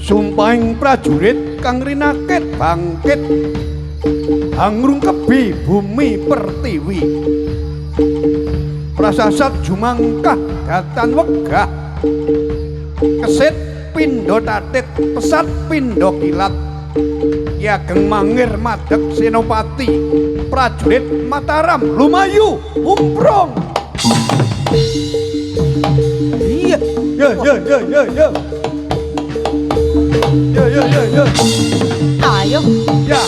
sumpahing prajurit kang rinakit bangkit hangrungkebi bumi pertiwi prasasat jumangkah datan wegah kesit pindho tatit pesat pindho kilat Ki Ageng Mangir madeg senopati prajurit Mataram lumayu umprong. Iya ya. Ayo. Ya.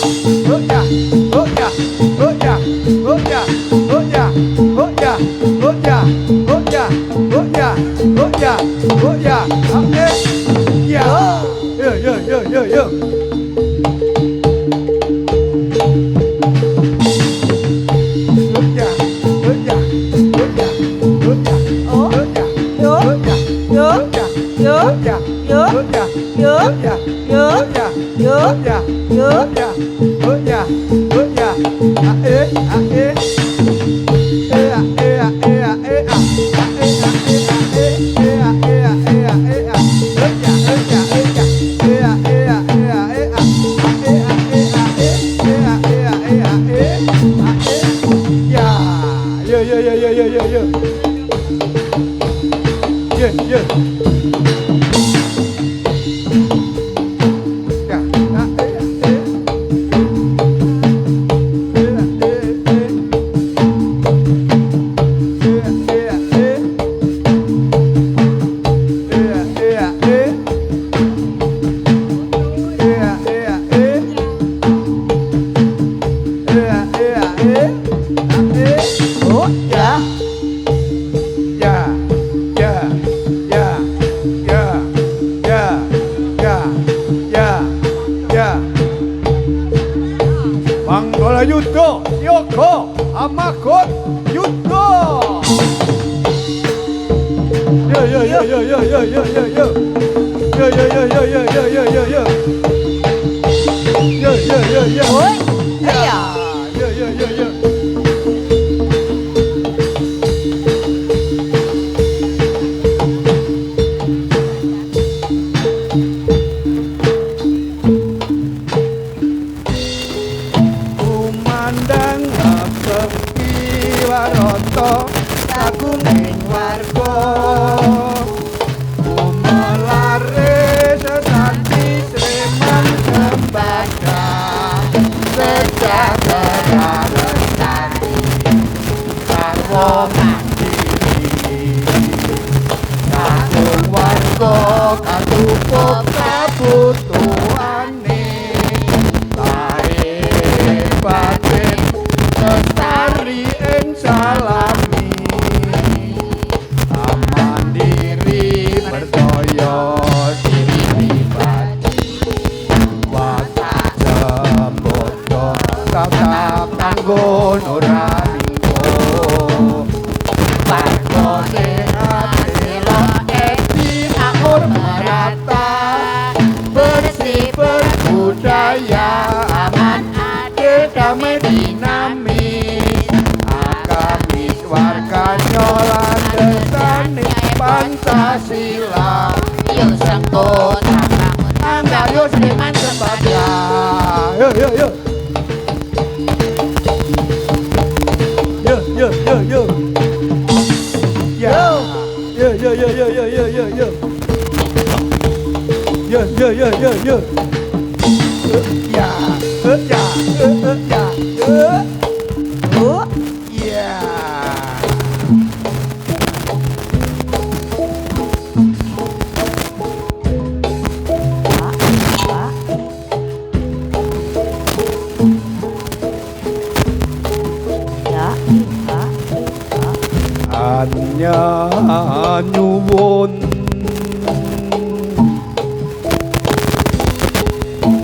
Nyuwun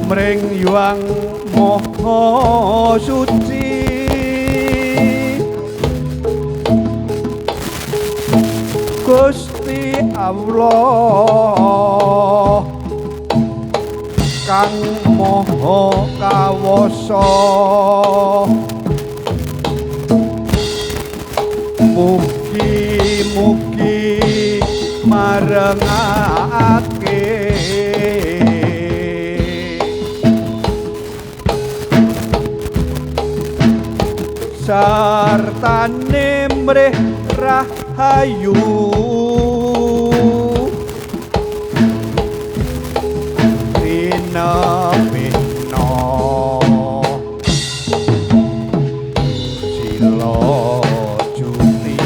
mring Hyang Maha Suci Gusti Allah kang Maha Kawasa mugi marengake sartane mrih rahayu pina sila juni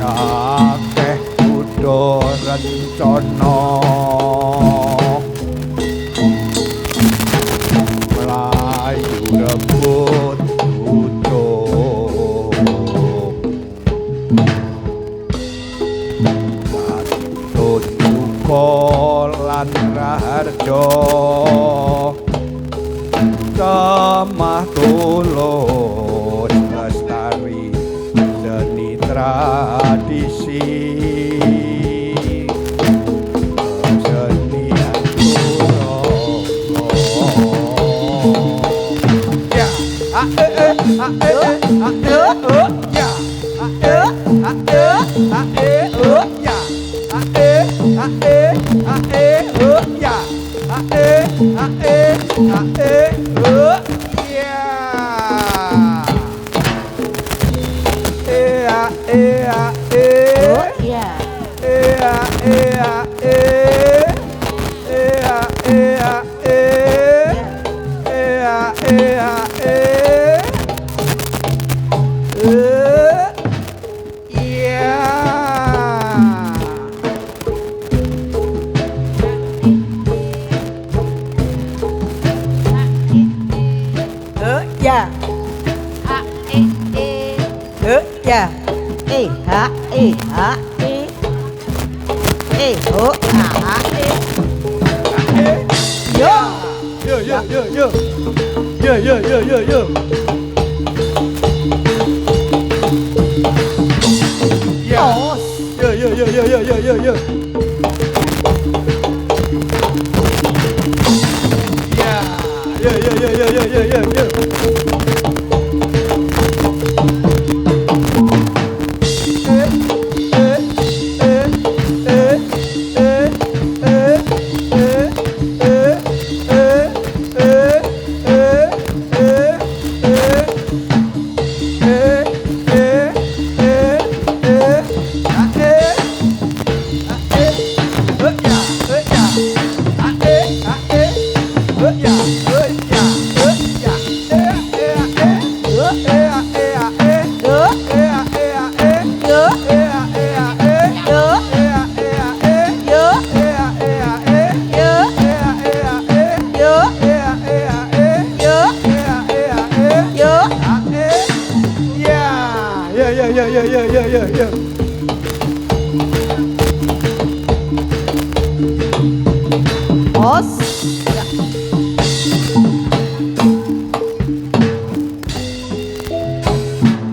akeh kudu rencana rebut utuh Atun duka lan raharja temah tulus lestari seni tradisi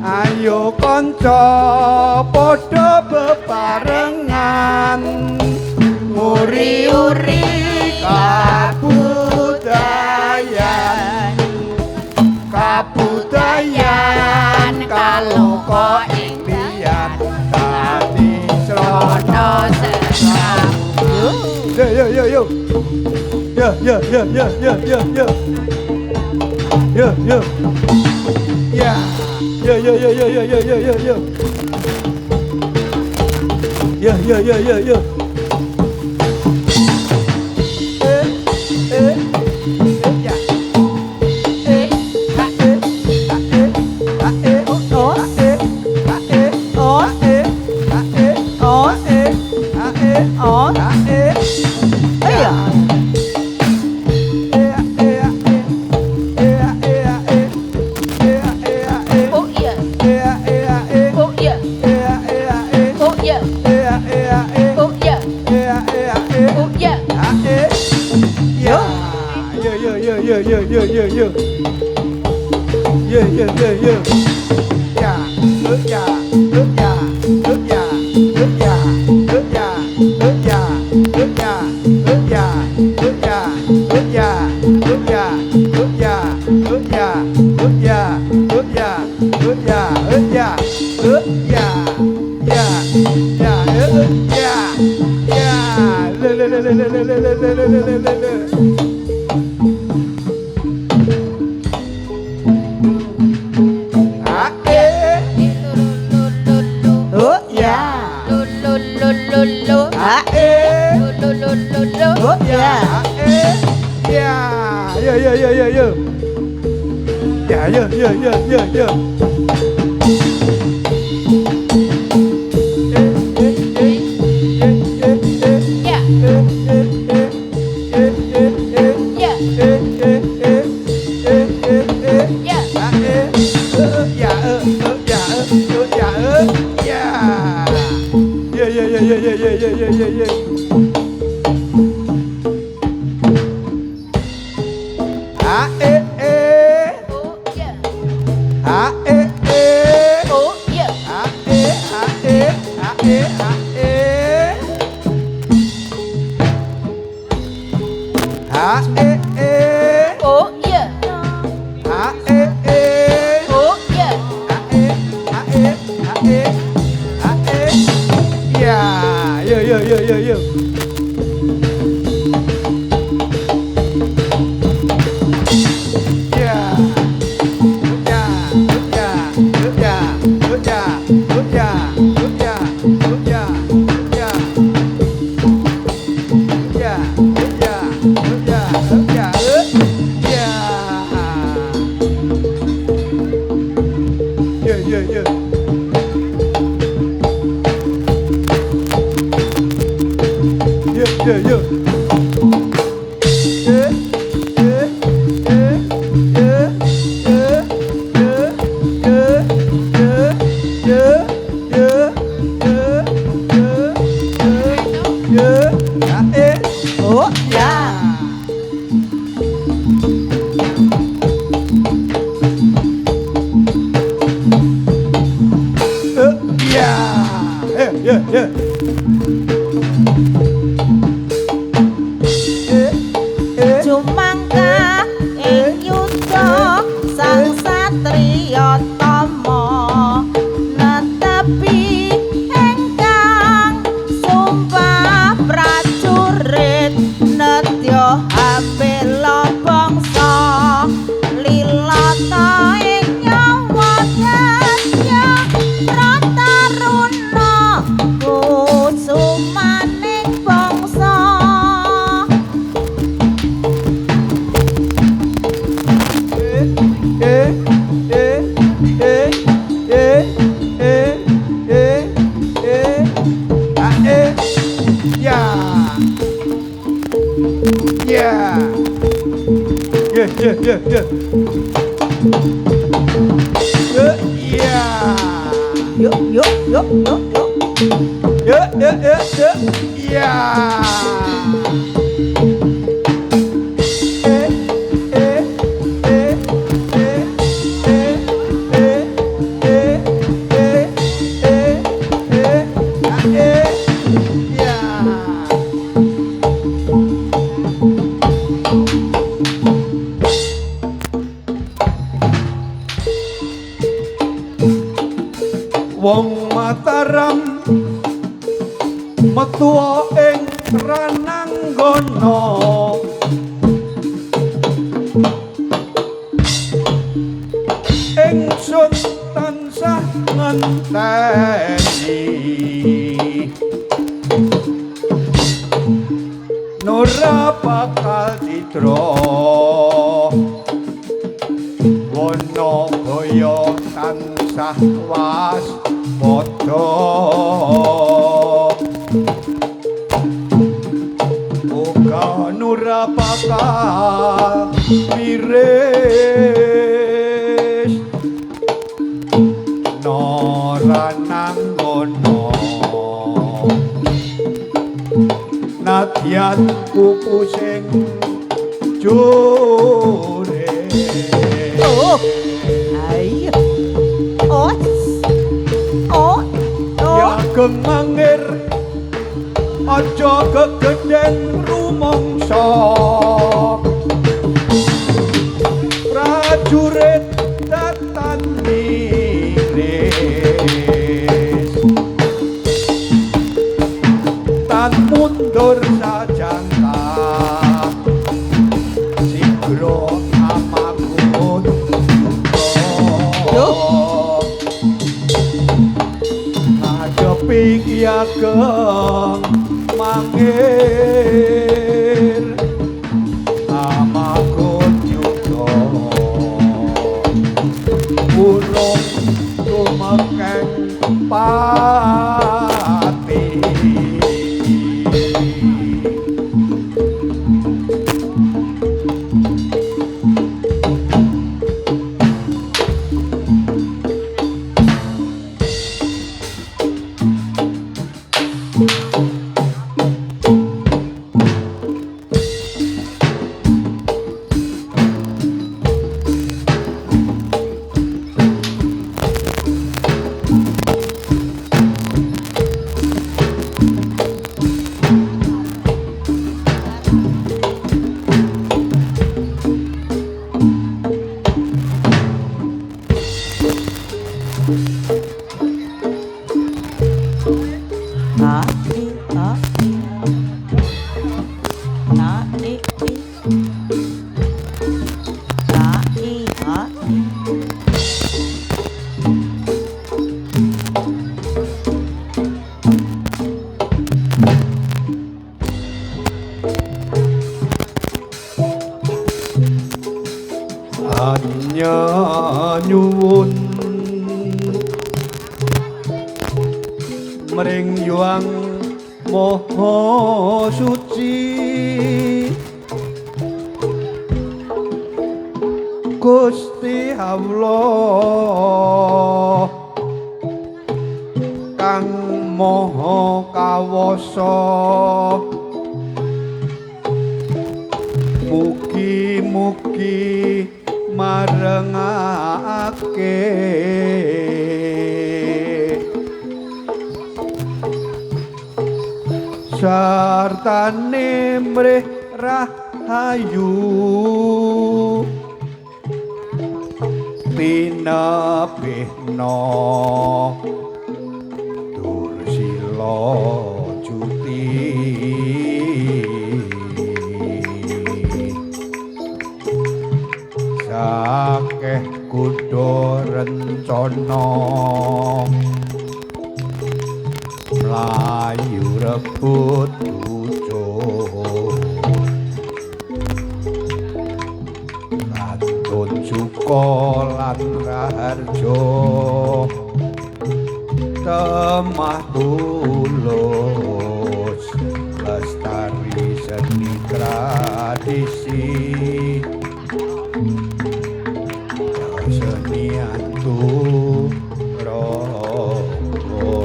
Ayo kanca padha bebarengan nguri-uri kabudayan kaloka ing liyan dadi srana sesamu Oh ya. Oh ya. Oh ya. Jumangka ing yuda sang satriya tama netepi engkang sumpah prajurit nedya ambela bangsa lilata ing nyawa jaya prataruna kusumaning bangsa. Wong Mataram metu ing rananggana ingsun tansah ngenteni Nora bakal ditra wana kaya tansah was padha uga Nora bakal miris Nora nanggono nadyan kuku sing jure. Oh, ayo, oh, oh, oh. Ya kemangir, aja kegeden rumangsa. Prajurit datan miris, tan mundur sajangka. Piki ageng mangir amakut yuda urung tumekeng pati nyuwun mring yuang moho suci Gusti Allah kang moho kawasa mugi-mugi marengake sartane mrih rahayu tinebihna dursila juti akeh kuda rencana mlayu rebut ucul kantun suka lan raharja temah tulus lestari seni tradisi seniantu rogo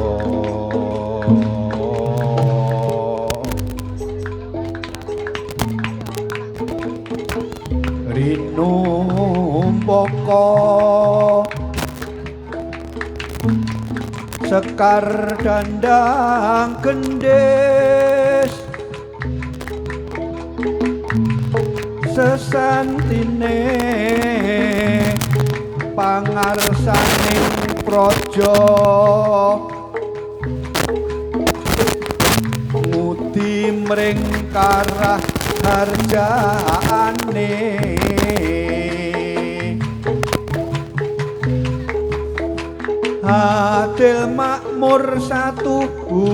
rinu mboko sekar dandang gendis sesantine pangarsaning praja ngudi mring karah harjaane adil makmur satuhu